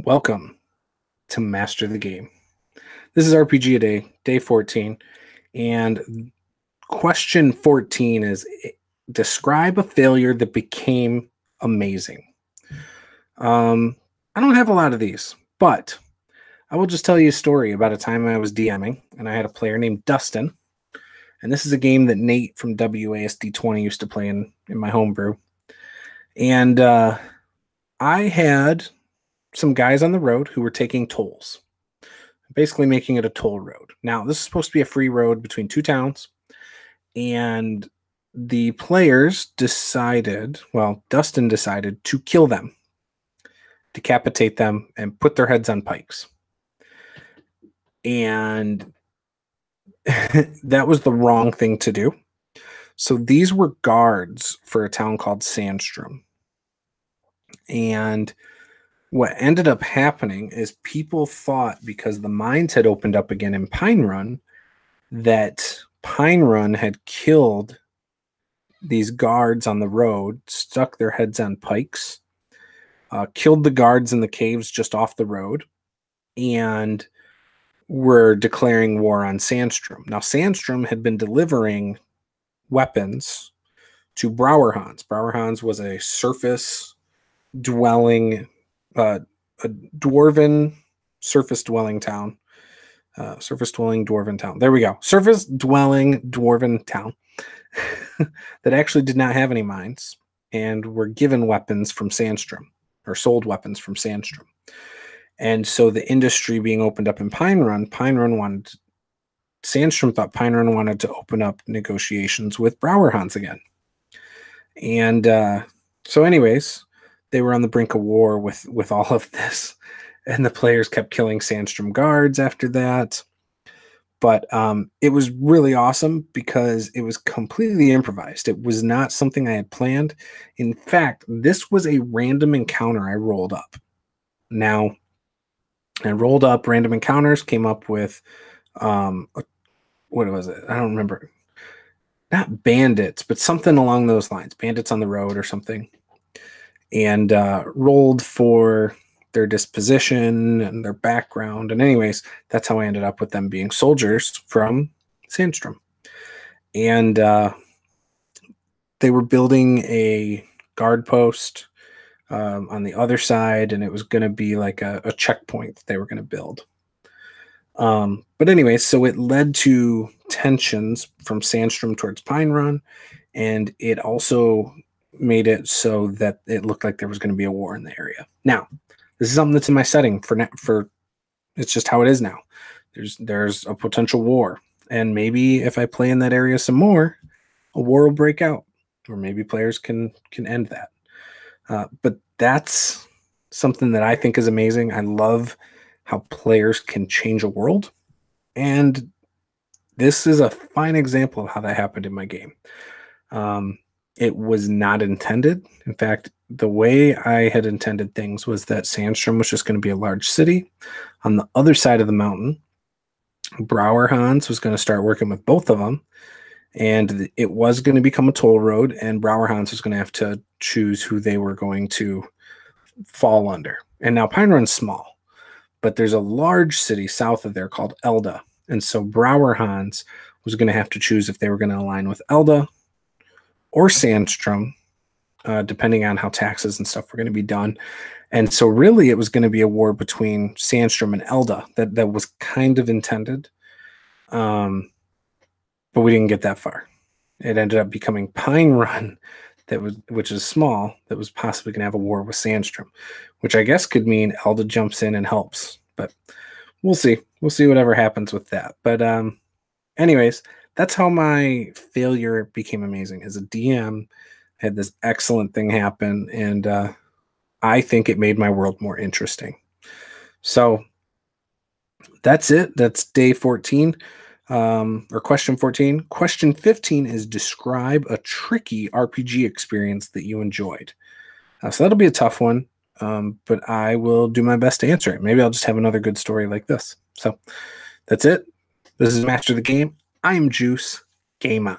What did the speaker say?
Welcome to Master the Game. This is RPG a Day, day 14, and question 14 is describe a failure that became amazing. I don't have a lot of these, but I will just tell you a story about a time I was DMing, and I had a player named Dustin, and this is a game that Nate from WASD20 used to play in my homebrew. And I had some guys on the road who were taking tolls, basically making it a toll road. Now, this is supposed to be a free road between two towns, and the players decided, well, Dustin decided to kill them, decapitate them, and put their heads on pikes. And that was the wrong thing to do. So these were guards for a town called Sandstrom. And what ended up happening is people thought, because the mines had opened up again in Pine Run, that Pine Run had killed these guards on the road, stuck their heads on pikes, killed the guards in the caves just off the road, and were declaring war on Sandstrom. Now, Sandstrom had been delivering weapons to Browerhans. Browerhans was a surface-dwelling, a dwarven surface-dwelling town. Surface-dwelling dwarven town. There we go. Surface-dwelling dwarven town that actually did not have any mines and were given weapons from Sandstrom, or sold weapons from Sandstrom. And so the industry being opened up in Sandstrom thought Pine Run wanted to open up negotiations with Browerhans again. And so anyways, they were on the brink of war with all of this. And the players kept killing Sandstrom guards after that. But it was really awesome because it was completely improvised. It was not something I had planned. In fact, this was a random encounter I rolled up. Now, I rolled up random encounters, came up with, what was it? I don't remember. Not bandits, but something along those lines. Bandits on the road or something. And rolled for their disposition and their background. And anyways, that's how I ended up with them being soldiers from Sandstrom. And they were building a guard post on the other side, and it was going to be like a checkpoint that they were going to build. But anyways, so it led to tensions from Sandstrom towards Pine Run, and it also made it so that it looked like there was going to be a war in the area. Now, this is something that's in my setting for it's just how it is now. There's a potential war, and maybe if I play in that area some more, a war will break out, or maybe players can end that. But that's something that I think is amazing. I love how players can change a world, and this is a fine example of how that happened in my game. It was not intended. In fact, the way I had intended things was that Sandstrom was just going to be a large city. On the other side of the mountain, Browerhans was going to start working with both of them, and it was going to become a toll road, and Browerhans was going to have to choose who they were going to fall under. And now Pine Run's small, but there's a large city south of there called Elda, and so Browerhans was going to have to choose if they were going to align with Elda or Sandstrom, depending on how taxes and stuff were going to be done. And so really it was going to be a war between Sandstrom and Elda that was kind of intended. But we didn't get that far. It ended up becoming Pine Run, which is small, that was possibly going to have a war with Sandstrom, which I guess could mean Elda jumps in and helps. But we'll see. We'll see whatever happens with that. But anyways, that's how my failure became amazing. As a DM, I had this excellent thing happen, and I think it made my world more interesting. So that's it. That's day 14, or question 14. Question 15 is describe a tricky RPG experience that you enjoyed. So that'll be a tough one, but I will do my best to answer it. Maybe I'll just have another good story like this. So that's it. This is Master the Game. I'm Juice. Game on.